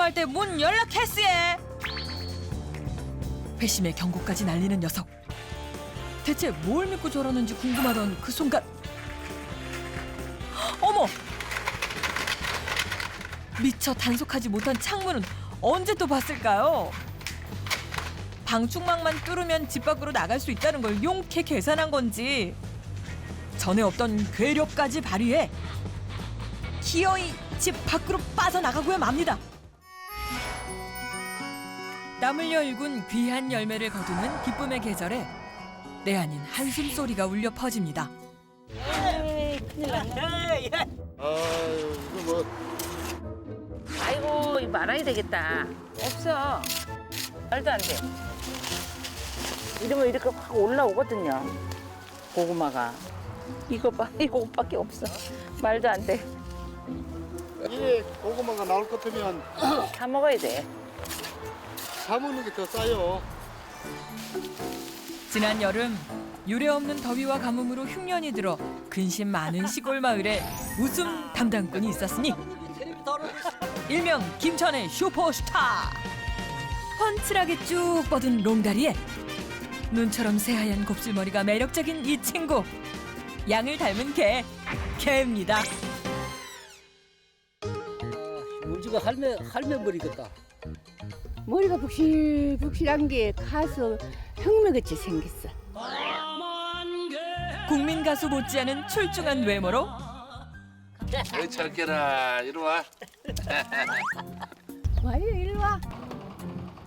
필요할 때 문 연락했으예. 회심의 경고까지 날리는 녀석. 대체 뭘 믿고 저러는지 궁금하던 그 순간. 어머! 미처 단속하지 못한 창문은 언제 또 봤을까요? 방충망만 뚫으면 집 밖으로 나갈 수 있다는 걸 용케 계산한 건지 전에 없던 괴력까지 발휘해 기어이 집 밖으로 빠져나가고야 맙니다. 땀 흘려 일군 귀한 열매를 거두는 기쁨의 계절에 내 아닌 한숨 소리가 울려 퍼집니다. 에이, 큰일 났네. 아유, 이거 뭐 아이고, 이거 말아야 되겠다. 없어. 말도 안 돼. 이러면 이렇게 확 올라오거든요. 고구마가. 이거 봐, 이거밖에 없어. 말도 안 돼. 이게 고구마가 나올 것 같으면 다 먹어야 돼. 사먹는 게 더 싸요. 지난 여름 유례없는 더위와 가뭄으로 흉년이 들어 근심 많은 시골 마을에 웃음 담당꾼이 있었으니 일명 김천의 슈퍼스타. 훤칠하게 쭉 뻗은 롱다리에 눈처럼 새하얀 곱슬머리가 매력적인 이 친구. 양을 닮은 개입니다. 우지가 할매 머리 같다. 머리가 북실북실한 게 가수 혁명같이 생겼어. 국민 가수 못지않은 출중한 외모로 어이 잘게라 이리 와. 와요, 일로 와.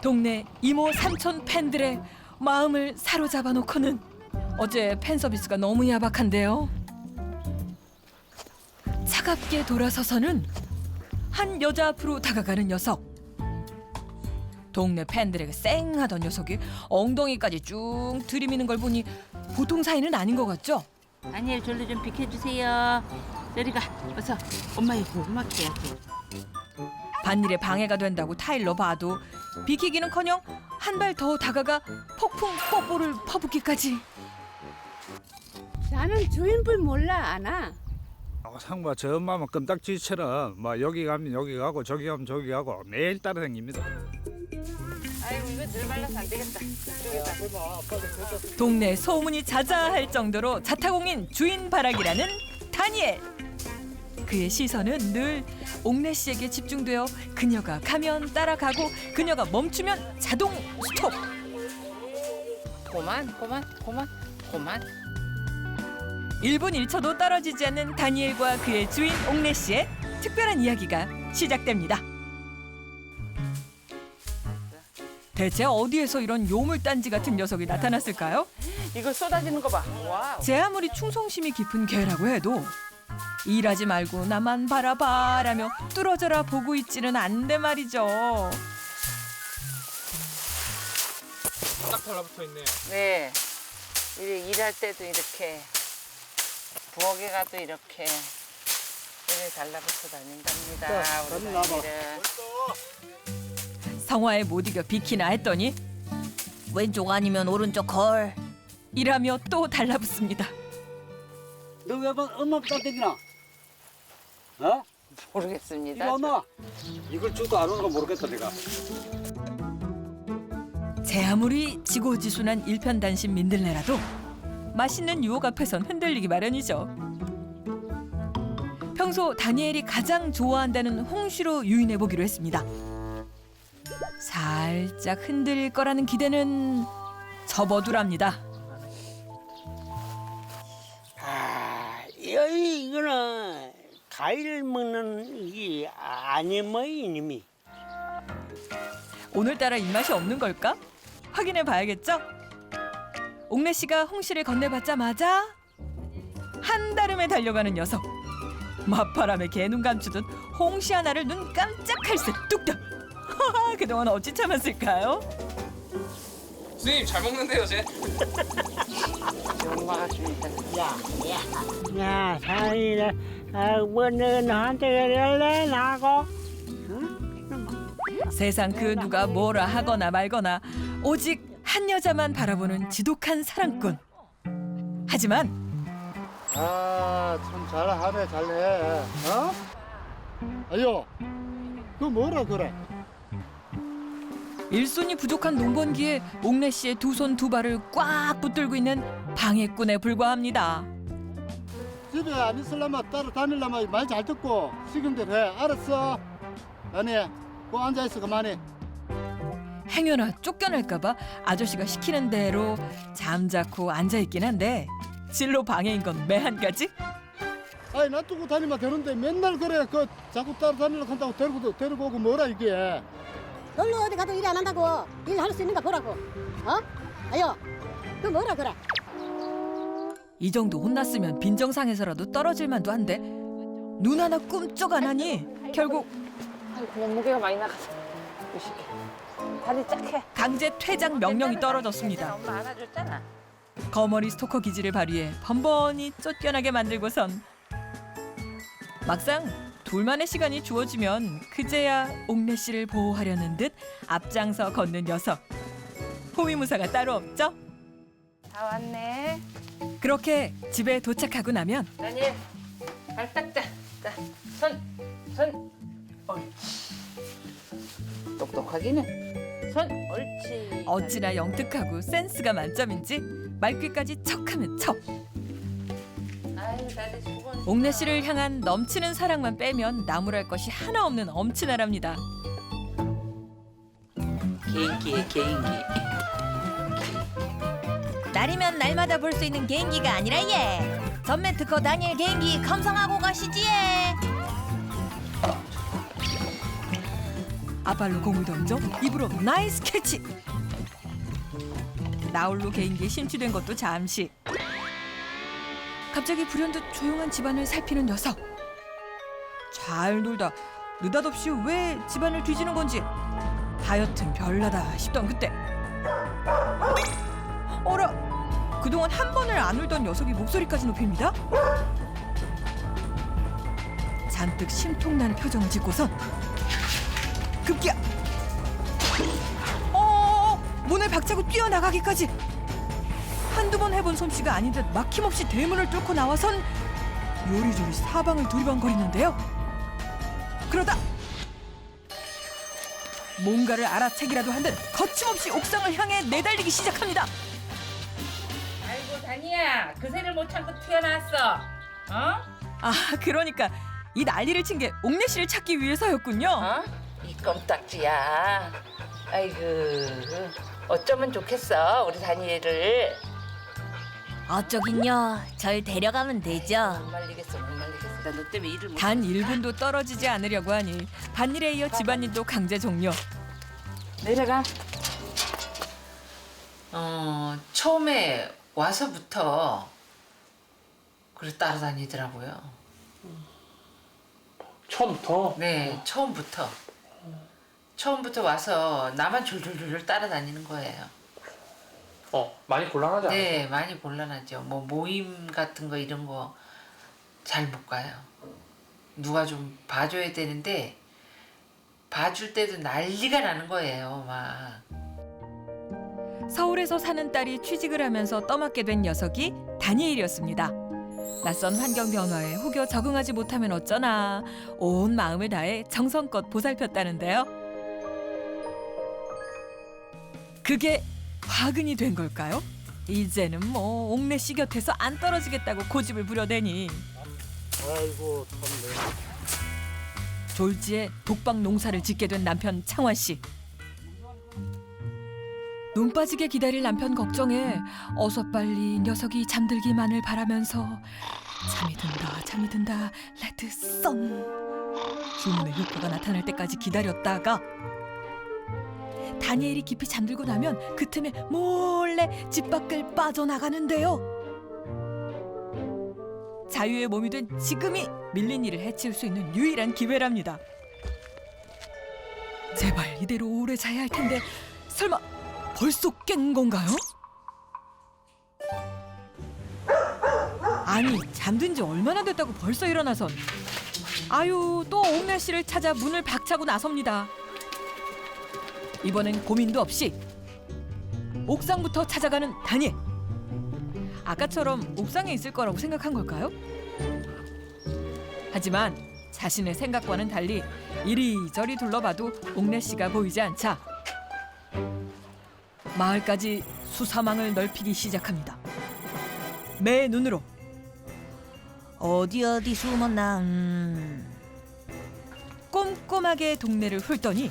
동네 이모 삼촌 팬들의 마음을 사로잡아 놓고는 어제 팬 서비스가 너무 야박한데요. 차갑게 돌아서서는 한 여자 앞으로 다가가는 녀석. 동네 팬들에게 쌩하던 녀석이 엉덩이까지 쭉 들이미는 걸 보니 보통 사이는 아닌 것 같죠? 다니엘, 절로 좀 비켜주세요. 저리 가, 어서. 엄마 이거 고구마 깨야지. 밭일에 방해가 된다고 타일러 봐도 비키기는커녕 한 발 더 다가가 폭풍 뽀뽀를 퍼붓기까지. 나는 주인분 몰라, 아나. 상마 저 엄마만 껌딱지처럼 뭐 여기 가면 여기 가고 저기 가면 저기 가고 매일 따라다닙니다. 아이고, 이거 늘 말라서 안 되겠다. 동네 소문이 자자할 정도로 자타공인 주인 바라기라는 다니엘. 그의 시선은 늘 옥래 씨에게 집중되어 그녀가 가면 따라가고 그녀가 멈추면 자동 스톱. 고만. 1분 1초도 떨어지지 않는 다니엘과 그의 주인 옥래 씨의 특별한 이야기가 시작됩니다. 대체 어디에서 이런 요물단지 같은 녀석이 나타났을까요? 이거 쏟아지는 거 봐. 와우. 제 아무리 충성심이 깊은 개라고 해도 일하지 말고 나만 바라봐라며 뚫어져라 보고 있지는 않는데 말이죠. 딱 달라붙어 있네요. 네. 일할 때도 이렇게, 부엌에 가도 이렇게 달라붙어 다닌답니다. 자, 우리 나와봐. 다니엘은. 성화에 못 이겨 비키나 했더니 왼쪽 아니면 오른쪽 걸 이라며 또 달라붙습니다. 너 왜 엄마 딴데기나? 어? 모르겠습니다. 이거 엄마. 이걸 줄도 안 오는 거 모르겠다 내가. 제 아무리 지고지순한 일편단심 민들레라도 맛있는 유혹 앞에선 흔들리기 마련이죠. 평소 다니엘이 가장 좋아한다는 홍시로 유인해보기로 했습니다. 살짝 흔들릴 거라는 기대는 접어두랍니다. 이거는 과일 먹는 이게 아니 뭐 이놈이. 오늘따라 입맛이 없는 걸까? 확인해 봐야겠죠? 옥래 씨가 홍시를 건네받자마자 한달음에 달려가는 녀석. 맛바람에 개눈 감추듯 홍시 하나를 눈 깜짝할 새 뚝딱. 그동안 어찌 참았을까요? 선생님 잘 먹는데요, 쟤? 엄마가 주니까. 야, 사이래. 뭐 너한테 연락 나고? 세상 그 누가 뭐라 하거나 말거나 오직 한 여자만 바라보는 지독한 사랑꾼. 하지만 아, 참 잘하네, 잘해. 어? 아유, 너 뭐라 그래? 일손이 부족한 농번기에 옥래 씨의 두 손 두 발을 꽉 붙들고 있는 방해꾼에 불과합니다. 집에 안 있으려면 따로 다니려면 말 잘 듣고 시킨 대로 해. 알았어? 아니, 꼭 앉아있어 그만해. 행여나 쫓겨날까봐 아저씨가 시키는 대로 잠자코 앉아있긴 한데 진로 방해인 건 매 한 가지. 아니 놔두고 다니면 되는데 맨날 그래 그 자꾸 따로 다니려고 한다고 데리고 오고 뭐라 이게. 놀러 어디 가도 일 안 한다고 일 할 수 있는가 보라고. 어? 아유 그 뭐라 그래. 이 정도 혼났으면 빈정상에서라도 떨어질 만도 한데 눈 하나 꿈쩍 안 하니 결국 아이고 몸무게가 많이 나가서 무식해. 다리 짝해. 강제 퇴장 명령이 떨어졌습니다. 엄마 안아줬잖아. 거머리 스토커 기질을 발휘해 번번이 쫓겨나게 만들고선 막상 둘만의 시간이 주어지면 그제야 옥래 씨를 보호하려는 듯 앞장서 걷는 녀석. 호위무사가 따로 없죠? 다 왔네. 그렇게 집에 도착하고 나면 다니엘, 발 닦자. 자, 손. 옳지. 똑똑하기는. 손, 옳지. 어찌나 영특하고 센스가 만점인지 말귀까지 척하면 척. 아유, 다들 수고했어. 옥래 씨를 향한 넘치는 사랑만 빼면 나무랄 것이 하나 없는 엄친아랍니다. 개인기에 개인기. 날이면 날마다 볼 수 있는 개인기가 아니라 예. 전매 특허 다니엘 개인기 감상하고 가시지 예. 앞발로 공을 던져 입으로 나이스 캐치. 나홀로 개인기에 심취된 것도 잠시. 갑자기 불현듯 조용한 집안을 살피는 녀석. 잘 놀다 느닷없이 왜 집안을 뒤지는 건지 하여튼 별나다 싶던 그때 어라, 그동안 한 번을 안 울던 녀석이 목소리까지 높입니다. 잔뜩 심통난 표정을 짓고선 급기야 문을 박차고 뛰어나가기까지. 한두 번 해본 솜씨가 아닌 듯 막힘없이 대문을 뚫고 나와선 요리조리 사방을 두리번거리는데요. 그러다 뭔가를 알아채기라도 한 듯 거침없이 옥상을 향해 내달리기 시작합니다. 아이고 다니야, 그새를 못 참고 튀어나왔어. 어? 아, 그러니까 이 난리를 친 게 옥래 씨를 찾기 위해서였군요. 어? 이 껌딱지야. 아이고, 어쩌면 좋겠어 우리 다니엘을. 어쩌긴요. 절 데려가면 되죠. 못 말리겠어. 나 너 때문에 일을 못. 단 1분도 떨어지지 않으려고 하니 밭일에 이어 집안일도 강제 종료. 내려가. 처음에 와서부터 그래 따라다니더라고요. 처음부터? 네, 처음부터 와서 나만 졸졸졸 따라다니는 거예요. 많이 곤란하지 않아요? 네, 많이 곤란하죠. 뭐 모임 같은 거 이런 거 잘 못 가요. 누가 좀 봐줘야 되는데 봐줄 때도 난리가 나는 거예요, 막. 서울에서 사는 딸이 취직을 하면서 떠맡게 된 녀석이 다니엘이었습니다. 낯선 환경 변화에 혹여 적응하지 못하면 어쩌나 온 마음을 다해 정성껏 보살폈다는데요. 그게 화근이 된 걸까요? 이제는 뭐 옥래 씨 곁에서 안 떨어지겠다고 고집을 부려대니 아이고 참네. 졸지에 독박 농사를 짓게 된 남편 창환 씨. 눈 빠지게 기다릴 남편 걱정에 어서 빨리 녀석이 잠들기만을 바라면서 잠이 든다 레트 썬 주문의 효과가 나타날 때까지 기다렸다가 다니엘이 깊이 잠들고 나면 그 틈에 몰래 집 밖을 빠져나가는데요. 자유의 몸이 된 지금이 밀린 일을 해치울 수 있는 유일한 기회랍니다. 제발 이대로 오래 자야 할 텐데 설마 벌써 깬 건가요? 아니, 잠든 지 얼마나 됐다고 벌써 일어나선. 아유, 또 옥래 씨를 찾아 문을 박차고 나섭니다. 이번엔 고민도 없이 옥상부터 찾아가는 다니엘. 아까처럼 옥상에 있을 거라고 생각한 걸까요? 하지만 자신의 생각과는 달리 이리저리 둘러봐도 옥래 씨가 보이지 않자 마을까지 수사망을 넓히기 시작합니다. 매 눈으로 어디 숨었나? 꼼꼼하게 동네를 훑더니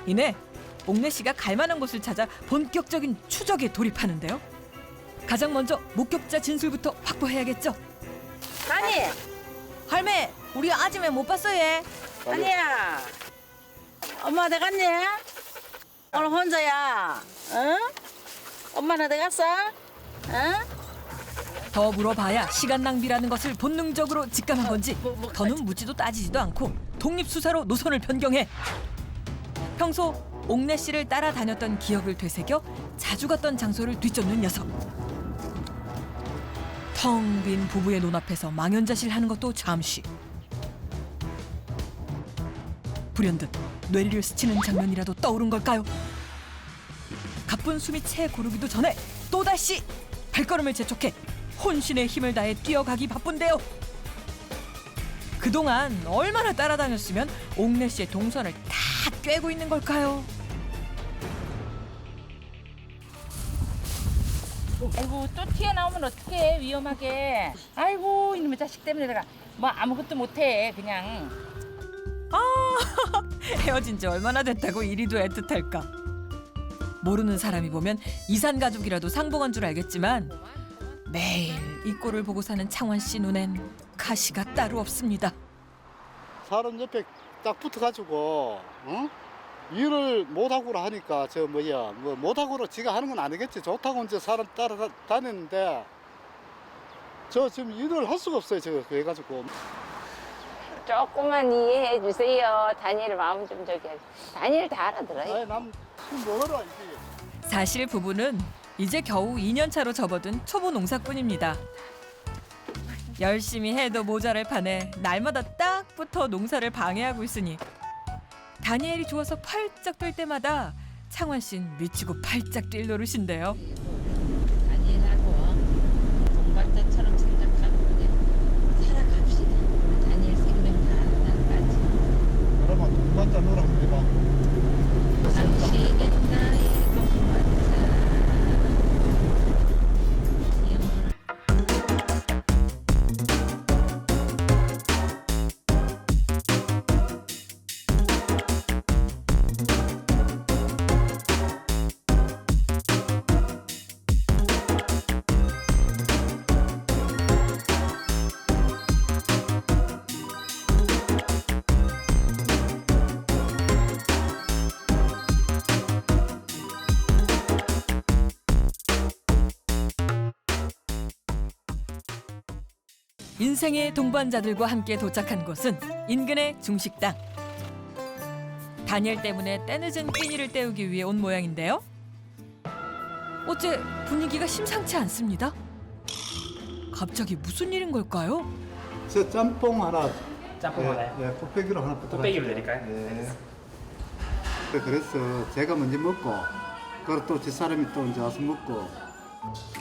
이내 옥내 씨가 갈 만한 곳을 찾아 본격적인 추적에 돌입하는데요. 가장 먼저 목격자 진술부터 확보해야겠죠. 아니, 할매, 우리 아침에 못 봤어 얘. 아니야. 엄마 어디 갔니? 오늘 혼자야. 응? 엄마는 어디 갔어? 응? 더 물어봐야 시간 낭비라는 것을 본능적으로 직감한 건지 더는 묻지도 따지지도 않고 독립수사로 노선을 변경해 평소 옥내 씨를 따라다녔던 기억을 되새겨 자주 갔던 장소를 뒤쫓는 녀석. 텅 빈 부부의 눈앞에서 망연자실하는 것도 잠시. 불현듯 뇌리를 스치는 장면이라도 떠오른 걸까요? 가쁜 숨이 채 고르기도 전에 또다시 발걸음을 재촉해 혼신의 힘을 다해 뛰어가기 바쁜데요. 그동안 얼마나 따라다녔으면 옥내 씨의 동선을 다 꿰고 있는 걸까요? 아이고 또 튀어나오면 어떡해 위험하게. 아이고 이놈의 자식 때문에 내가 뭐 아무것도 못해 그냥. 헤어진 지 얼마나 됐다고 이리도 애틋할까. 모르는 사람이 보면 이산 가족이라도 상봉한 줄 알겠지만 매일 이 꼴을 보고 사는 창원 씨 눈엔 가시가 따로 없습니다. 사람 옆에 딱 붙어가지고 어? 일을 못하고라 하니까 저 뭐야 뭐 못하고로 지가 하는 건 아니겠지. 좋다고 이제 사람 따라다니는데 저 지금 일을 할 수가 없어요. 저 그래가지고 조금만 이해해 주세요. 다니엘 마음 좀 저기. 다니엘 다 알아들어요. 아이 남못 알아 이게. 사실 부부는 이제 겨우 2년 차로 접어든 초보 농사꾼입니다. 열심히 해도 모자랄 판에 날마다 딱 붙어 농사를 방해하고 있으니 다니엘이 좋아서 팔짝 뛸 때마다 창원 씨는 미치고 팔짝 뛸 노릇인데요. 다니엘하고 동반자처럼 생각하고 그냥 살아갑시다. 다니엘 생명 다하는 날까지. 그러면 동반자 노래 한번 해봐. 당신은 나의 동반자. 인생의 동반자들과 함께 도착한 곳은 인근의 중식당. 다니엘 때문에 때늦은 끼니를 때우기 위해 온 모양인데요. 어째 분위기가 심상치 않습니다. 갑자기 무슨 일인 걸까요? 저 짬뽕 하나. 짬뽕 하나요? 예, 곱빼기로 하나 부탁드립니다. 곱빼기로 드릴까요? 예. 그래서 제가 먼저 먹고, 그리고 또 뒷사람이 또 이제 와서 먹고.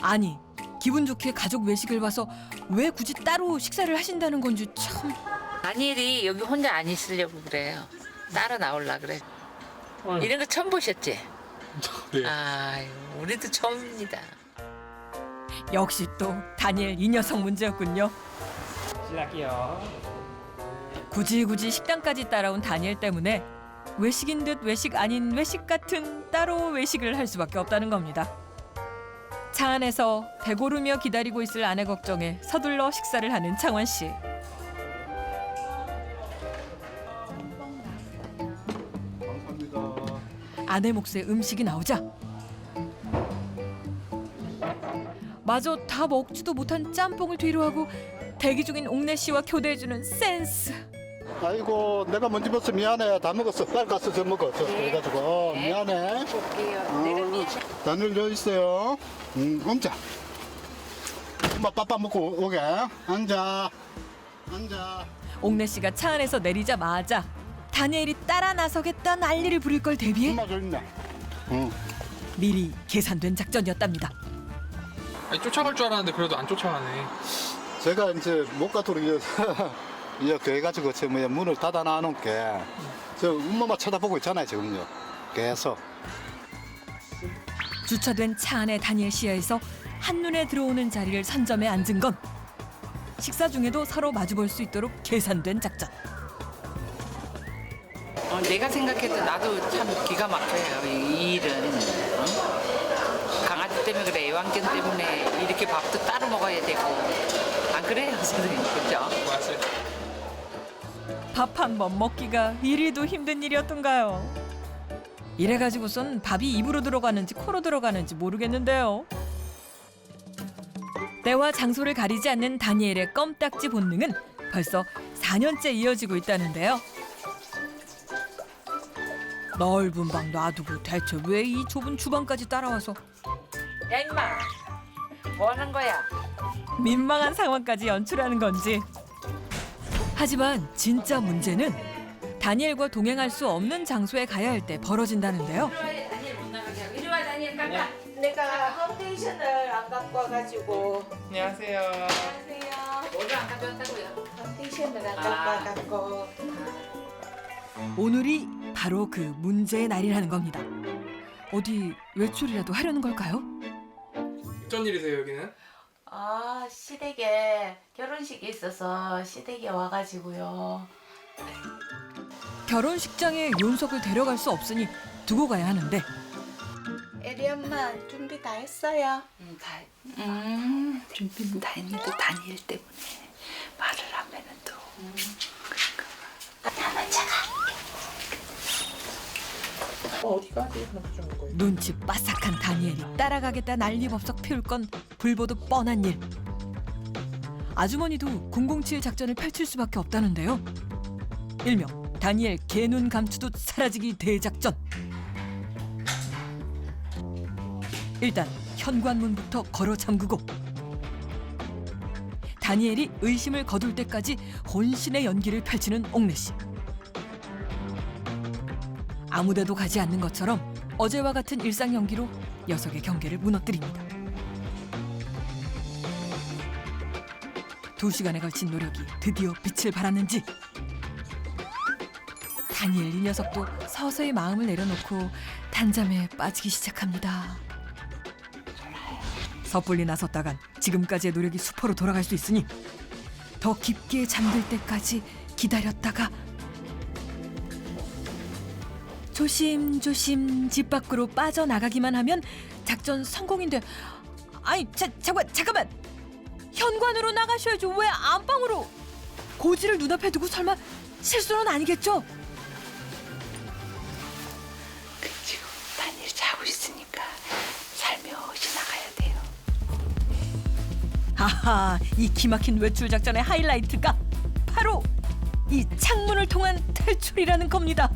아니, 기분 좋게 가족 외식을 봐서 왜 굳이 따로 식사를 하신다는 건지 참. 다니엘이 여기 혼자 안 있으려고 그래요. 따라 나올라 그래. 이런 거 처음 보셨지? 네. 아, 우리도 처음입니다. 역시 또 다니엘 이 녀석 문제였군요. 실례할게요. 굳이 식당까지 따라온 다니엘 때문에 외식인 듯 외식 아닌 외식 같은 따로 외식을 할 수밖에 없다는 겁니다. 차 안에서 배고르며 기다리고 있을 아내 걱정에 서둘러 식사를 하는 창원 씨. 감사합니다. 아내 몫의 음식이 나오자 마저 다 먹지도 못한 짬뽕을 뒤로하고 대기 중인 옥내 씨와 교대해주는 센스. 아이고, 내가 먼저 먹어서 미안해. 다 먹었어. 빨리 가서 저 먹어. 저 그래가지고 미안해. 볼게요. 내가 미안해. 다니엘 여기 있어요. 엄자. 엄마 밥밥 먹고 오게. 앉아. 앉아. 옥내 씨가 차 안에서 내리자마자 다니엘이 따라 나서겠다 난리를 부릴 걸 대비해 엄마 저 있네. 응. 미리 계산된 작전이었답니다. 아니, 쫓아갈 줄 알았는데 그래도 안 쫓아가네. 제가 이제 못 가도록 이거 그래가지고 저 뭐야 문을 닫아 놔놓게 저 엄마만 쳐다보고 있잖아요 지금요. 계속. 주차된 차 안의 다니엘 시야에서 한눈에 들어오는 자리를 선점해 앉은 건 식사 중에도 서로 마주볼 수 있도록 계산된 작전. 내가 생각해도 나도 참 기가 막혀요. 이 일은. 강아지 때문에 그래. 애완견 때문에 이렇게 밥도 따로 먹어야 되고. 안 그래요, 선생님? 그죠? 맞아요. 밥 한 번 먹기가 이리도 힘든 일이었던가요? 이래가지고선 밥이 입으로 들어가는지 코로 들어가는지 모르겠는데요. 때와 장소를 가리지 않는 다니엘의 껌딱지 본능은 벌써 4년째 이어지고 있다는데요. 넓은 방 놔두고 대체 왜 이 좁은 주방까지 따라와서 야, 임마. 뭐 하는 거야? 민망한 상황까지 연출하는 건지. 하지만 진짜 문제는 다니엘과 동행할 수 없는 장소에 가야 할 때 벌어진다는데요. 다니엘 못 나가게 하고. 이리 와, 다니엘 깎아. 내가 파운데이션을 안 갖고 와가지고. 안녕하세요. 안녕하세요. 뭐를 안 가져왔다고요? 파운데이션을 안 아. 갖고 와갖고. 오늘이 바로 그 문제의 날이라는 겁니다. 어디 외출이라도 하려는 걸까요? 어쩐 일이세요 여기는? 시댁에 결혼식이 있어서 시댁에 와가지고요. 결혼식장에 윤석을 데려갈 수 없으니 두고 가야 하는데 에리 엄마 준비 다 했어요? 다. 준비는 다 했는데 다니엘 때문에 말을 하면은 또. 어디까지 그런 거예요? 눈치 빠삭한 다니엘이 따라가겠다 난리법석 피울 건 불보듯 뻔한 일. 아주머니도 007 작전을 펼칠 수밖에 없다는데요. 일명 다니엘 개눈 감추듯 사라지기 대작전. 일단 현관문부터 걸어 잠그고 다니엘이 의심을 거둘 때까지 혼신의 연기를 펼치는 옥내 씨. 아무데도 가지 않는 것처럼 어제와 같은 일상 연기로 녀석의 경계를 무너뜨립니다. 2시간에 걸친 노력이 드디어 빛을 발하는지 다니엘 이 녀석도 서서히 마음을 내려놓고 단잠에 빠지기 시작합니다. 섣불리 나섰다간 지금까지의 노력이 수포로 돌아갈 수 있으니 더 깊게 잠들 때까지 기다렸다가 조심조심 집 밖으로 빠져나가기만 하면 작전 성공인데 아니 잠깐만 현관으로 나가셔야죠. 왜 안방으로 고지를 눈앞에 두고 설마 실수는 아니겠죠? 지금 다니엘 자고 있으니까 살며시 나가야 돼요. 아하, 이 기막힌 외출 작전의 하이라이트가 바로 이 창문을 통한 탈출이라는 겁니다.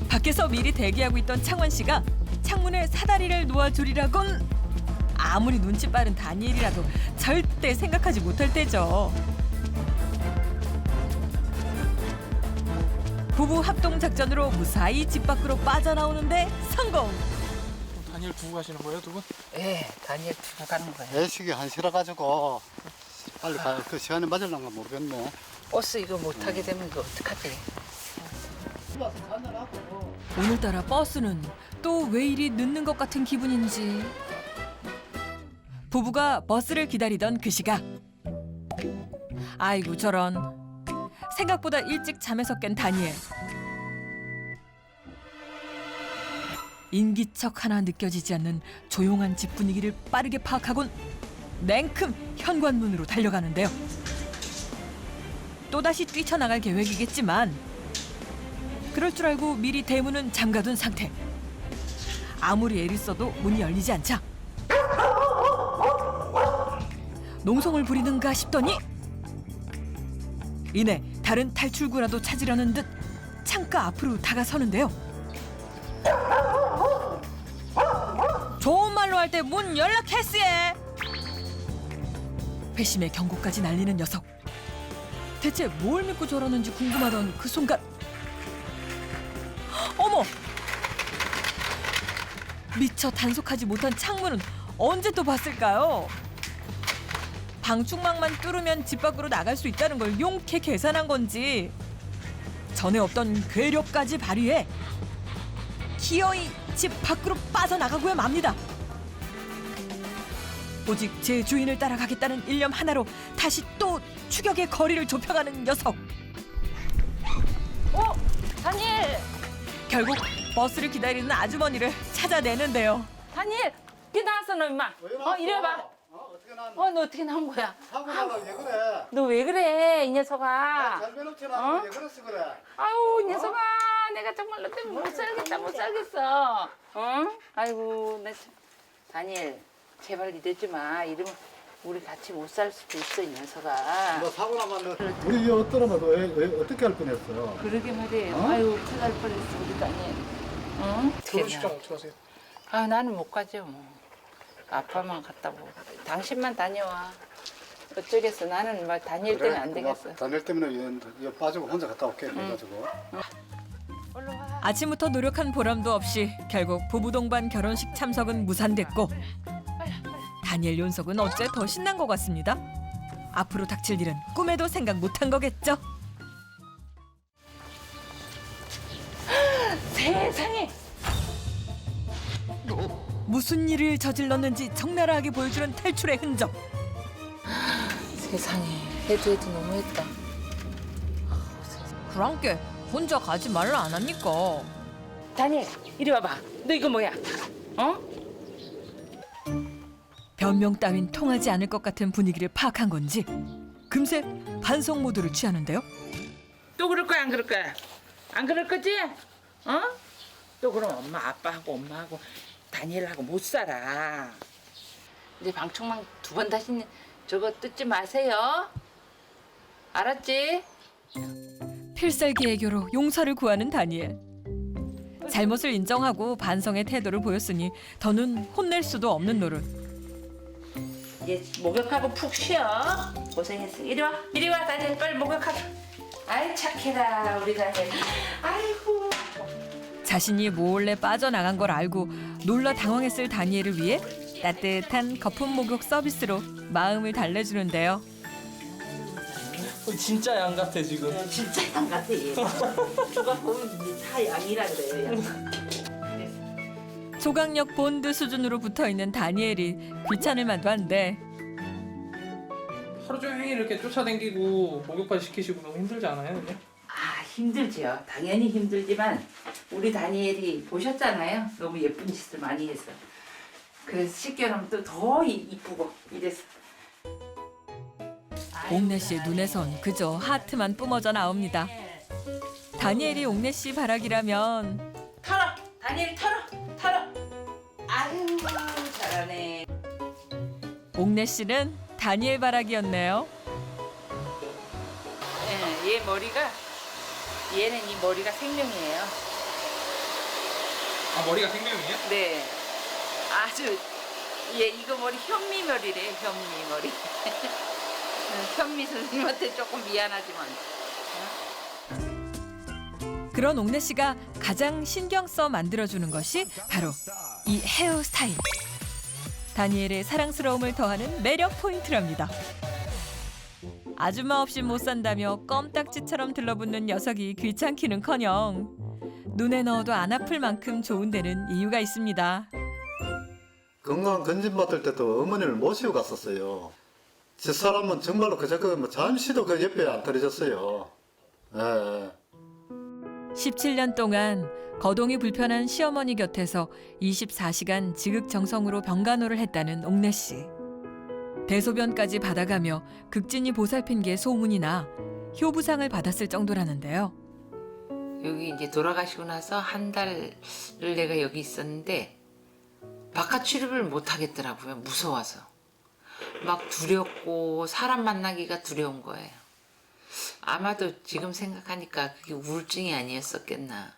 밖에서 미리 대기하고 있던 창원 씨가 창문에 사다리를 놓아주리라곤 아무리 눈치 빠른 다니엘이라도 절대 생각하지 못할 때죠. 부부 합동 작전으로 무사히 집 밖으로 빠져나오는데 성공! 다니엘 두고 가시는 거예요 두 분? 예, 다니엘 두고 가는 거예요. 애식이 한시라가지고 빨리 가. 그 시간에 맞을란가 모르겠네. 버스 이거 못 타게 되면 이거 어떡하지? 오늘따라 버스는 또 왜 이리 늦는 것 같은 기분인지. 부부가 버스를 기다리던 그 시각. 아이고 저런. 생각보다 일찍 잠에서 깬 다니엘. 인기척 하나 느껴지지 않는 조용한 집 분위기를 빠르게 파악하곤 냉큼 현관문으로 달려가는데요. 또다시 뛰쳐나갈 계획이겠지만 그럴 줄 알고 미리 대문은 잠가둔 상태. 아무리 애를 써도 문이 열리지 않자 농성을 부리는가 싶더니 이내 다른 탈출구라도 찾으려는 듯 창가 앞으로 다가서는데요. 좋은 말로 할 때 문 연락했으에. 회심의 경고까지 날리는 녀석. 대체 뭘 믿고 저러는지 궁금하던 그 순간 어머! 미처 단속하지 못한 창문은 언제 또 봤을까요? 방충망만 뚫으면 집 밖으로 나갈 수 있다는 걸 용케 계산한 건지 전에 없던 괴력까지 발휘해 기어이 집 밖으로 빠져나가고야 맙니다. 오직 제 주인을 따라가겠다는 일념 하나로 다시 또 추격의 거리를 좁혀가는 녀석. 다니엘! 결국 버스를 기다리는 아주머니를 찾아내는데요. 다니엘! 어떻게 나왔어 너 임마? 이리 와봐. 어떻게 나왔노? 너 어떻게 나온 거야? 사고 나가 왜 그래? 너 왜 그래 이 녀석아? 잘못없지 나는 왜 그랬어 그래? 아우 이 녀석아 내가 정말 너 때문에 못 살겠다 못 살겠어. 아이고 나 참. 다니엘 제발 이러지 마. 이러면 우리 같이 못 살 수도 있어 이 녀석아. 너 사고 나면 우리 이 어떠면 왜 어떻게 할 뻔했어? 그러게 말이에요. 아유 큰일 날 뻔했어 우리 다니엘. 결혼식장 어떻게 하세요? 아 나는 못 가죠 뭐. 아빠만 갔다 오고. 당신만 다녀와. 어쩌겠어. 나는 막 다니엘 때문에 안 되겠어. 다닐 때문에 여 빠지고 혼자 갔다 올게 해가지고. 얼른 와. 아침부터 노력한 보람도 없이 결국 부부 동반 결혼식 참석은 무산됐고 다니엘 윤석은 어째 더 신난 것 같습니다. 앞으로 닥칠 일은 꿈에도 생각 못한 거겠죠. 세상에. 무슨 일을 저질렀는지 적나라하게 보여주는 탈출의 흔적. 세상에. 해도 너무했다. 그랑께 혼자 가지 말라 안 합니까? 다니엘 이리 와봐. 너 이거 뭐야? 변명 따윈 통하지 않을 것 같은 분위기를 파악한 건지 금세 반성 모드를 취하는데요. 또 그럴 거야 안 그럴 거야? 안 그럴 거지? 또 그럼 엄마 아빠하고 엄마하고 다니엘하고 못 살아. 이제 방충망 2번 다시 저거 뜯지 마세요. 알았지? 필살기 애교로 용서를 구하는 다니엘. 잘못을 인정하고 반성의 태도를 보였으니 더는 혼낼 수도 없는 노릇. 이제 목욕하고 푹 쉬어. 고생했어. 이리 와. 이리 와 다니엘 빨리 목욕하자. 아이 착해라 우리 다니엘. 아이고. 자신이 몰래 빠져나간 걸 알고 놀라 당황했을 다니엘을 위해 따뜻한 거품 목욕 서비스로 마음을 달래주는데요. 진짜 양 같아 지금. 진짜 양 같아 얘. 누가 보면 다 양이라 그래요. 양. 조각력 본드 수준으로 붙어있는 다니엘이 귀찮을 만도 한데 하루 종일 이렇게 쫓아다니고 목욕까지 시키시고 너무 힘들지 않아요? 그냥? 아 힘들죠. 당연히 힘들지만 우리 다니엘이 보셨잖아요. 너무 예쁜 짓을 많이 해서. 그래서 씻겨놓으면 또 더 이쁘고 이래서. 옥내 씨의 눈에선 그저 하트만 뿜어져 나옵니다. 다니엘이 옥내 씨 바라기라면 털어! 다니엘 털어! 털어! 아유 잘하네. 옥내 씨는 다니엘 바라기였네요. 얘 머리가 얘는 이 머리가 생명이에요. 아 머리가 생명이에요? 네. 아주 얘 이거 머리 현미 머리래. 현미 머리. 현미 선생님한테 조금 미안하지만. 그런 옥내 씨가 가장 신경 써 만들어주는 것이 바로 이 헤어스타일. 다니엘의 사랑스러움을 더하는 매력 포인트랍니다. 아줌마 없이 못 산다며 껌딱지처럼 들러붙는 녀석이 귀찮기는커녕 눈에 넣어도 안 아플 만큼 좋은 데는 이유가 있습니다. 건강 검진 받을 때도 어머니를 모시고 갔었어요. 제 사람은 정말로 뭐 잠시도 그 옆에 안 떨어졌어요. 예. 17년 동안 거동이 불편한 시어머니 곁에서 24시간 지극정성으로 병간호를 했다는 옥내 씨. 대소변까지 받아가며 극진히 보살핀 게 소문이 나 효부상을 받았을 정도라는데요. 여기 이제 돌아가시고 나서 한 달을 내가 여기 있었는데 바깥 출입을 못 하겠더라고요. 무서워서. 막 두렵고 사람 만나기가 두려운 거예요. 아마도 지금 생각하니까 그게 우울증이 아니었었겠나.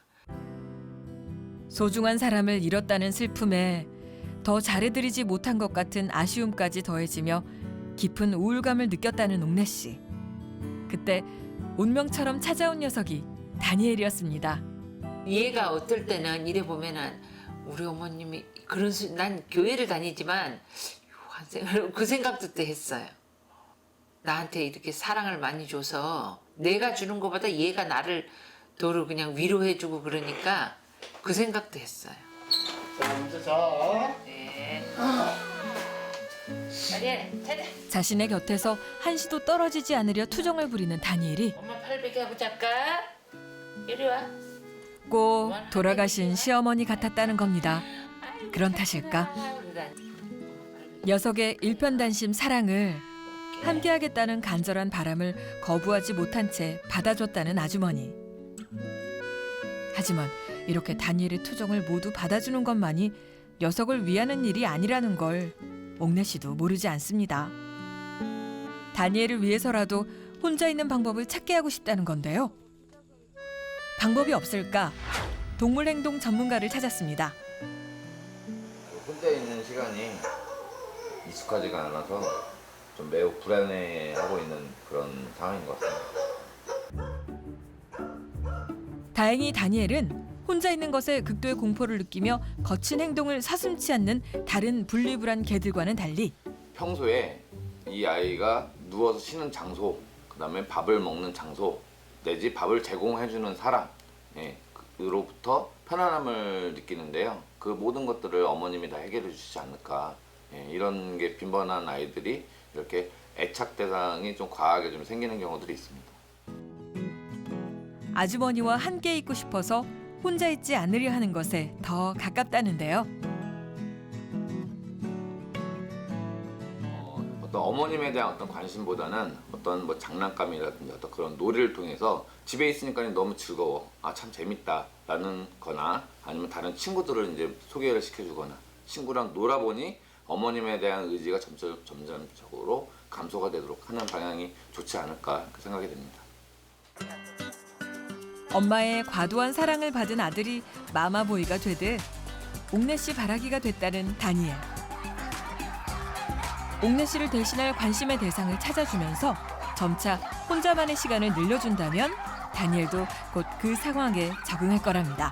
소중한 사람을 잃었다는 슬픔에 더 잘해드리지 못한 것 같은 아쉬움까지 더해지며 깊은 우울감을 느꼈다는 옥내 씨. 그때 운명처럼 찾아온 녀석이 다니엘이었습니다. 얘가 어떨 때는 이래 보면은 우리 어머님이 난 교회를 다니지만 그 생각도 때 했어요. 나한테 이렇게 사랑을 많이 줘서 내가 주는 것보다 얘가 나를 도로 그냥 위로해주고 그러니까 그 생각도 했어요. 자, 먼저 자. 네. 다니엘, 차려. 자신의 곁에서 한시도 떨어지지 않으려 투정을 부리는 다니엘이 엄마 팔 베개 하고 잘까? 이리 와. 꼭 돌아가신 시어머니 같았다는 겁니다. 그런 탓일까? 녀석의 일편단심 사랑을 함께하겠다는 간절한 바람을 거부하지 못한 채 받아줬다는 아주머니. 하지만 이렇게 다니엘의 투정을 모두 받아주는 것만이 녀석을 위하는 일이 아니라는 걸 옥내 씨도 모르지 않습니다. 다니엘을 위해서라도 혼자 있는 방법을 찾게 하고 싶다는 건데요. 방법이 없을까? 동물행동 전문가를 찾았습니다. 혼자 있는 시간이 익숙하지가 않아서 좀 매우 불안해하고 있는 그런 상황인 것 같습니다. 다행히 다니엘은 혼자 있는 것에 극도의 공포를 느끼며 거친 행동을 서슴지 않는 다른 분리불안 개들과는 달리 평소에 이 아이가 누워서 쉬는 장소, 그다음에 밥을 먹는 장소, 내지 밥을 제공해주는 사람으로부터 편안함을 느끼는데요. 그 모든 것들을 어머님이 다 해결해 주시지 않을까. 이런 게 빈번한 아이들이 이렇게 애착 대상이 좀 과하게 좀 생기는 경우들이 있습니다. 아주머니와 함께 있고 싶어서 혼자 있지 않으려 하는 것에 더 가깝다는데요. 어떤 어머님에 대한 어떤 관심보다는 어떤 뭐 장난감이라든지 어떤 그런 놀이를 통해서 집에 있으니까 너무 즐거워, 아 참 재밌다라는 거나 아니면 다른 친구들을 이제 소개를 시켜주거나 친구랑 놀아보니 어머님에 대한 의지가 점점적으로 감소가 되도록 하는 방향이 좋지 않을까 생각이 됩니다. 엄마의 과도한 사랑을 받은 아들이 마마보이가 되듯 옥내 씨 바라기가 됐다는 다니엘. 옥내 씨를 대신할 관심의 대상을 찾아주면서 점차 혼자만의 시간을 늘려준다면 다니엘도 곧 그 상황에 적응할 거랍니다.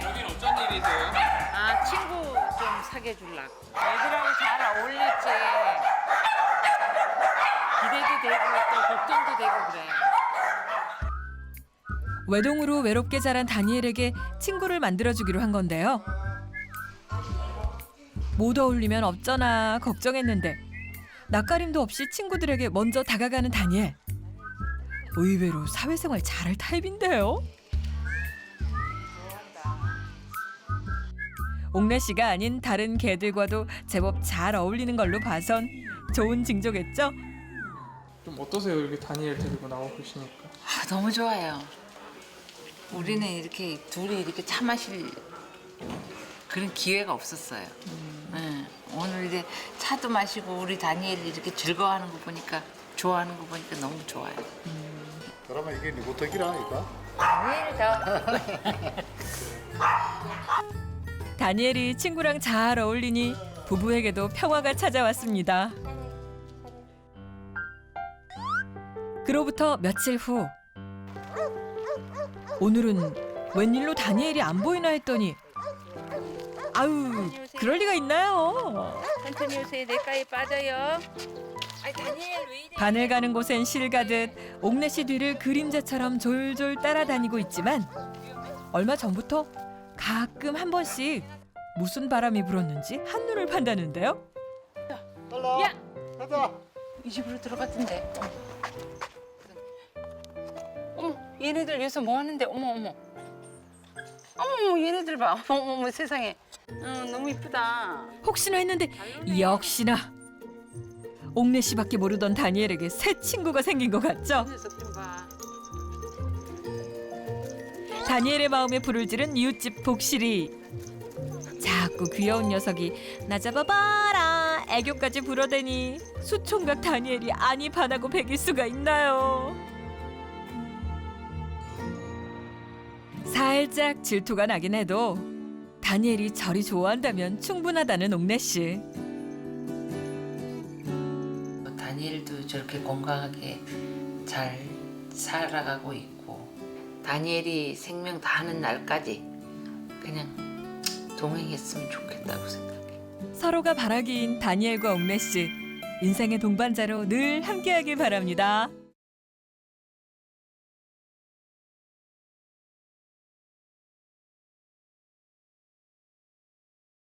여긴 어쩐 일이세요? 아, 친구 좀 사귀어 주려고. 애들하고 잘 어울렸지. 기대도 되고 또 걱정도 되고 그래. 외동으로 외롭게 자란 다니엘에게 친구를 만들어주기로 한 건데요. 못 어울리면 어쩌나 걱정했는데 낯가림도 없이 친구들에게 먼저 다가가는 다니엘. 의외로 사회생활 잘할 타입인데요. 옥내 씨가 아닌 다른 개들과도 제법 잘 어울리는 걸로 봐선 좋은 징조겠죠? 좀 어떠세요? 이렇게 다니엘 데리고 나오고 계시니까. 아, 너무 좋아요. 우리는 이렇게 둘이 이렇게 차 마실 그런 기회가 없었어요. 네. 오늘 이제 차도 마시고 우리 다니엘이 이렇게 즐거워하는 거 보니까 좋아하는 거 보니까 너무 좋아요. 그러면 이게 누구 덕이라니까? 다니엘 다니엘이 친구랑 잘 어울리니 부부에게도 평화가 찾아왔습니다. 그로부터 며칠 후 오늘은 웬일로 다니엘이 안 보이나 했더니 아유 그럴 리가 있나요? 천천히 오세요. 내가에 빠져요. 아이, 다니엘 왜 이래? 바늘 가는 곳엔 실 가듯 옥내 씨 뒤를 그림자처럼 졸졸 따라다니고 있지만 얼마 전부터 가끔 한 번씩 무슨 바람이 불었는지 한눈을 판다는데요. 빨라. 야! 가자. 이 집으로 들어갔던데. 어머, 얘네들 여기서 뭐 하는데? 어머, 어머. 어머, 얘네들 봐. 어머, 어머, 세상에. 너무 이쁘다. 혹시나 했는데 역시나 옥내 씨밖에 모르던 다니엘에게 새 친구가 생긴 것 같죠? 녀석 좀 봐. 다니엘의 마음에 불을 지른 이웃집 복실이 자꾸 귀여운 녀석이 나 잡아봐라 애교까지 불어대니 수총각 다니엘이 안이 반하고 백일 수가 있나요? 살짝 질투가 나긴 해도 다니엘이 저리 좋아한다면 충분하다는 옥내 씨. 다니엘도 저렇게 건강하게 잘 살아가고 있고 다니엘이 생명 다하는 날까지 그냥 동행했으면 좋겠다고 생각해. 서로가 바라기인 다니엘과 옥내 씨 인생의 동반자로 늘 함께하길 바랍니다.